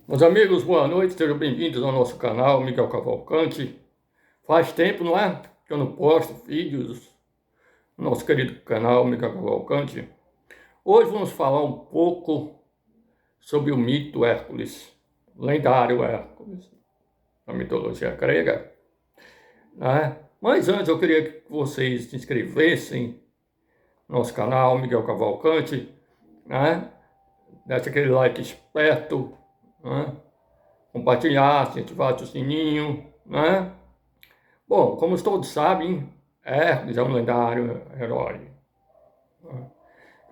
Meus amigos, boa noite, sejam bem-vindos ao nosso canal Miguel Cavalcante. Faz tempo, não é? Que eu não posto vídeos no nosso querido canal Miguel Cavalcante. Hoje vamos falar um pouco sobre o mito Hércules, o lendário Hércules, da mitologia grega, né? Mas antes eu queria que vocês se inscrevessem no nosso canal Miguel Cavalcante, né? Desse aquele like esperto, né? Compartilhar, ativar o sininho, né? Bom, como todos sabem, Hércules é um lendário herói. Né?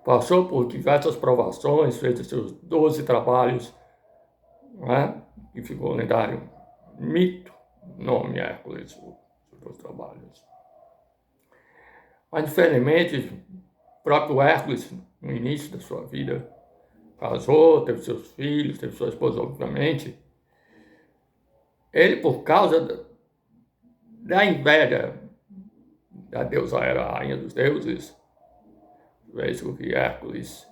Passou por diversas provações, fez seus 12 trabalhos, né? E ficou lendário. Mito, nome Hércules, os 12 trabalhos. Mas, infelizmente, o próprio Hércules, no início da sua vida, casou, teve seus filhos, teve sua esposa, obviamente. Ele, por causa da inveja da deusa Hera, a rainha dos deuses, fez com que Hércules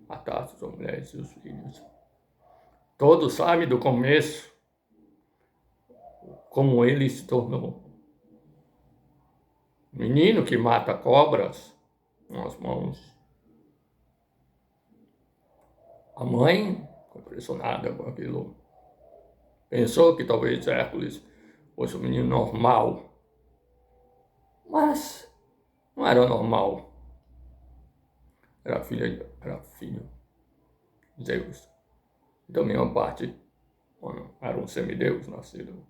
matasse suas mulheres e os filhos. Todos sabem do começo como ele se tornou um menino que mata cobras com as mãos. A mãe, impressionada com aquilo, pensou que talvez Hércules fosse um menino normal, mas não era normal. Era filho de Zeus. Então, minha parte, era um semideus nascido.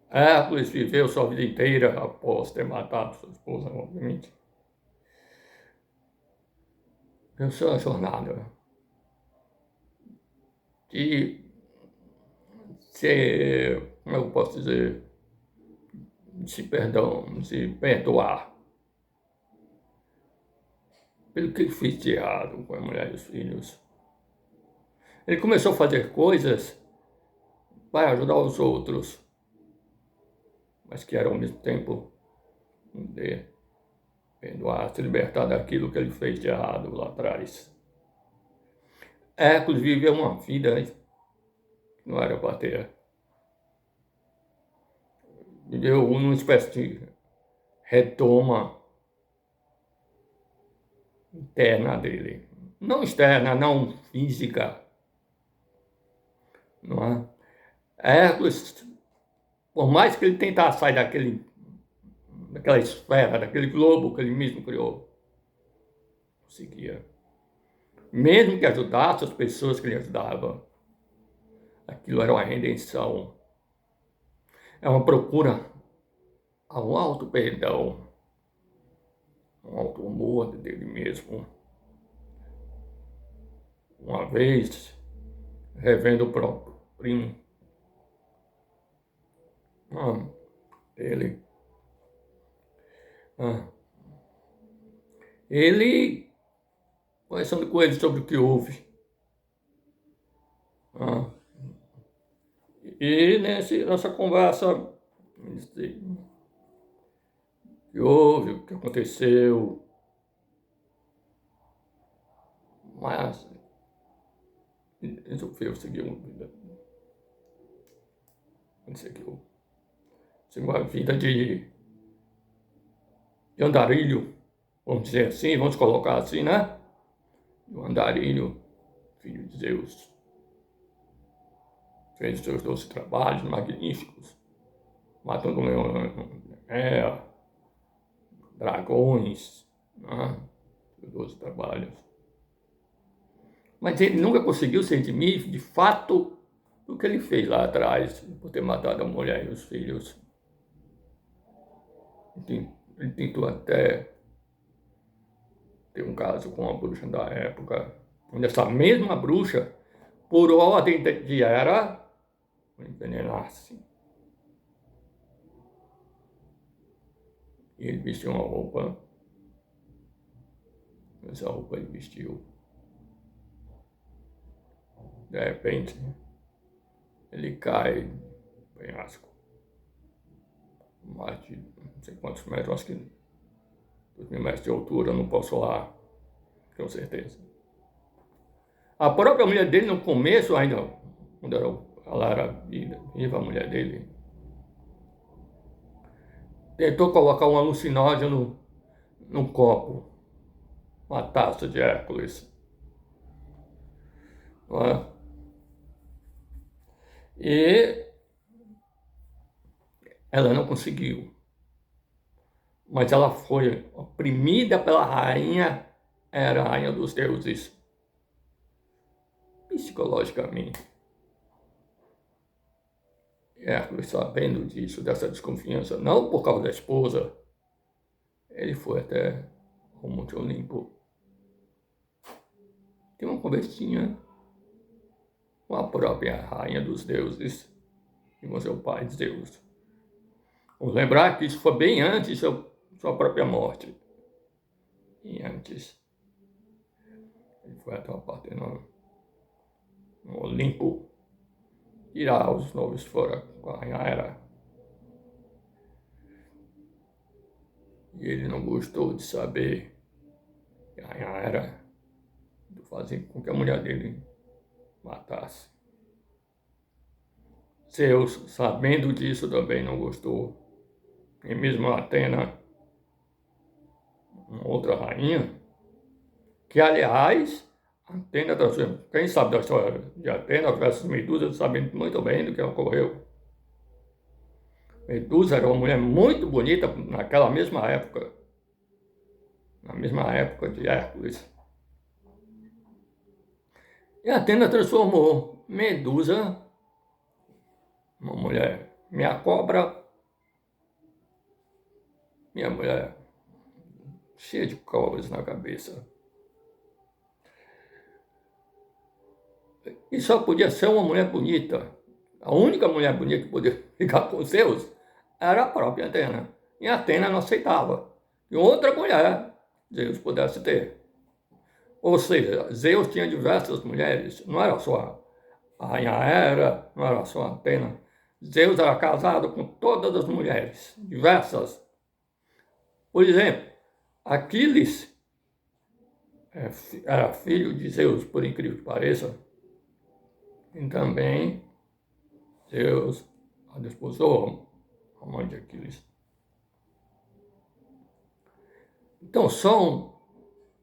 Hércules viveu sua vida inteira após ter matado sua esposa, obviamente. Pensou a jornada de ser, como eu posso dizer, de se perdoar pelo que ele fez de errado com a mulher e os filhos. Ele começou a fazer coisas para ajudar os outros, mas que eram ao mesmo tempo de perdoar, se libertar daquilo que ele fez de errado lá atrás. Hércules viveu uma vida que não era para ter. Viveu uma espécie de retoma interna dele. Não externa, não física. Não é? Hércules, por mais que ele tentasse sair daquela esfera, daquele globo que ele mesmo criou, conseguia. Mesmo que ajudasse as pessoas que ele ajudava, aquilo era uma redenção. É uma procura a um alto perdão, um alto amor dele mesmo. Uma vez, revendo o próprio primo, ele, ele conversando com ele sobre o que houve. E nessa conversa, o que houve, o que aconteceu, mas resolveu seguir uma vida. Seguiu uma vida de andarilho, vamos dizer assim, vamos colocar assim, né? O andarilho, filho de Zeus. Fez os seus 12 trabalhos magníficos, matando dragões, né? Os 12 trabalhos. Mas ele nunca conseguiu se redimir, de fato, do que ele fez lá atrás, por ter matado a mulher e os filhos. Ele tentou até ter um caso com uma bruxa da época, onde essa mesma bruxa, por ordem de Hera, o envenenasse. E ele vestiu uma roupa, essa roupa ele vestiu. De repente, ele cai no penhasco. Mais de não sei quantos metros, acho que 2.000 metros de altura, não posso lá, com certeza. A própria mulher dele, no começo, ainda, quando ela era viva, a mulher dele, tentou colocar um alucinógeno no copo, uma taça de Hércules. Não é? E ela não conseguiu. Mas ela foi oprimida pela rainha, era a rainha dos deuses, psicologicamente. Hércules, sabendo disso, dessa desconfiança, não por causa da esposa, ele foi até o Monte Olimpo. Tem uma conversinha com a própria rainha dos deuses e com seu pai Zeus. Vamos lembrar que isso foi bem antes de sua própria morte. E antes, ele foi até o Partenon, no Olimpo, tirar os novos fora com a rainha Hera. E ele não gostou de saber que a rainha Hera fazia com que a mulher dele matasse. Zeus, sabendo disso, também não gostou. E mesmo Atena, uma outra rainha, que aliás, Atena, quem sabe da história de Atena versus Medusa, sabe muito bem do que ocorreu. Medusa era uma mulher muito bonita naquela mesma época, na mesma época de Hércules. E Atena transformou Medusa, uma mulher, minha cobra, minha mulher, cheia de cobras na cabeça. E só podia ser uma mulher bonita. A única mulher bonita que podia ficar com Zeus era a própria Atena. E Atena não aceitava que outra mulher Zeus pudesse ter. Ou seja, Zeus tinha diversas mulheres, não era só a rainha Hera, não era só a Atena. Zeus era casado com todas as mulheres, diversas. Por exemplo, Aquiles era filho de Zeus, por incrível que pareça. E também Zeus a desposou a mãe de Aquiles. Então são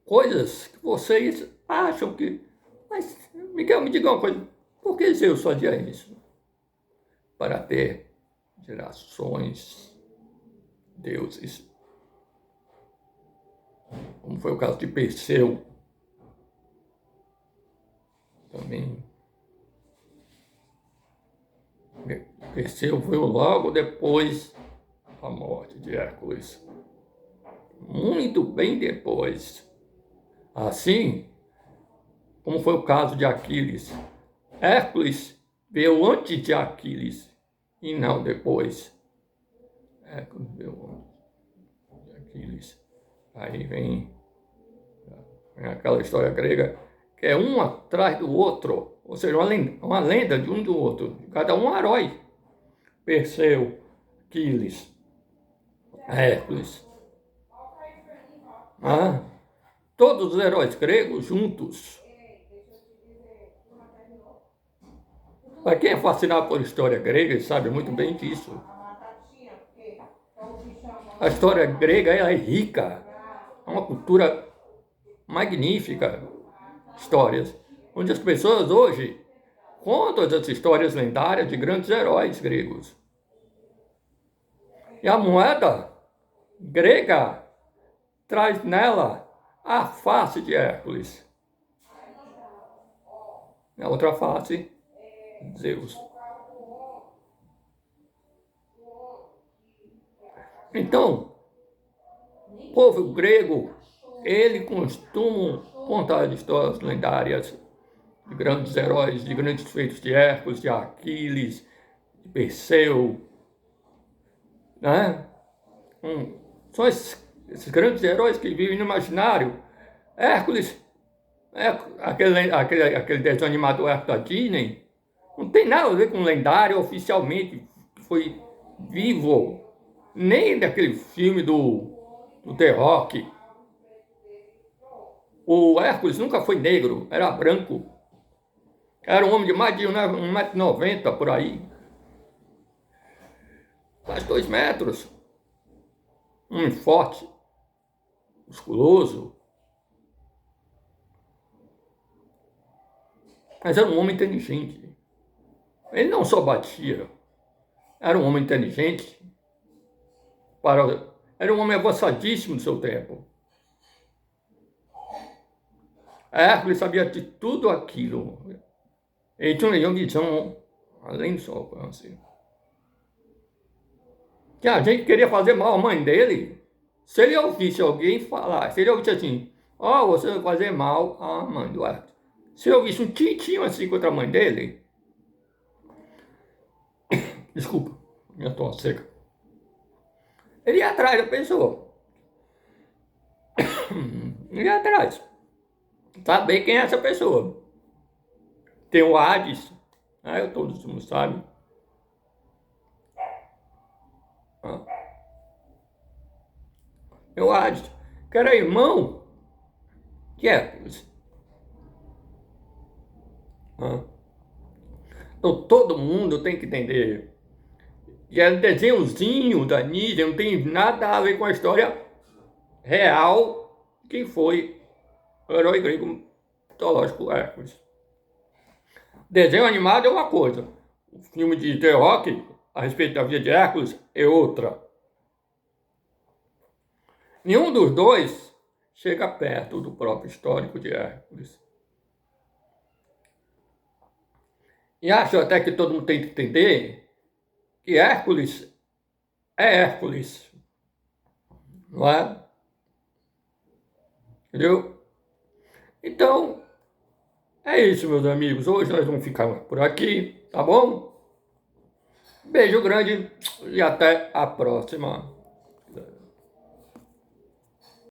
coisas que vocês acham que... Mas, Miguel, me diga uma coisa. Por que Zeus fazia isso? Para ter gerações, deuses. Como foi o caso de Perseu. Também. Perseu veio logo depois da morte de Hércules. Muito bem depois. Assim, como foi o caso de Aquiles. Hércules veio antes de Aquiles e não depois. Hércules veio antes de Aquiles. Aí vem aquela história grega que é um atrás do outro, ou seja, uma lenda de um do outro, cada um herói. Perseu, Aquiles, Hércules. Todos os heróis gregos juntos. Para quem é fascinado por história grega, ele sabe muito bem disso. A história grega ela é rica, é uma cultura magnífica, histórias, onde as pessoas hoje contam as histórias lendárias de grandes heróis gregos. E a moeda grega traz nela a face de Hércules. A outra face, Zeus. Então, o povo grego, ele costuma contar histórias lendárias de grandes heróis, de grandes feitos de Hércules, de Aquiles, de Perseu, né? São esses grandes heróis que vivem no imaginário. Hércules, aquele desenho animado Hércules da Disney, não tem nada a ver com o lendário oficialmente, que foi vivo, nem daquele filme do The Rock. O Hércules nunca foi negro, era branco. Era um homem de mais de 1,90 m por aí. Quase 2 metros. Um homem forte, musculoso. Mas era um homem inteligente. Ele não só batia, era um homem inteligente. Era um homem avançadíssimo do seu tempo. Hércules sabia de tudo aquilo. Ele tinha uma visão além do seu alcance. Que a gente queria fazer mal à mãe dele. Se ele ouvisse alguém falar, se ele ouvisse assim, ó, você vai fazer mal à mãe do Hércules. Se ele ouvisse um titinho assim contra a mãe dele, desculpa, minha tosse seca. Ele ia atrás da pessoa. Ele ia atrás. Saber quem é essa pessoa. Tem o Hades, né? Todo mundo sabe. Tem o Hades, que era irmão de Hércules. Então todo mundo tem que entender. E é um desenhozinho da Nídia, não tem nada a ver com a história real quem foi o herói grego mitológico Hércules. Desenho animado é uma coisa, o filme de The Rock a respeito da vida de Hércules é outra. Nenhum dos dois chega perto do próprio histórico de Hércules. E acho até que todo mundo tem que entender que Hércules é Hércules, não é? Entendeu? Então, é isso, meus amigos. Hoje nós vamos ficar por aqui, tá bom? Beijo grande e até a próxima.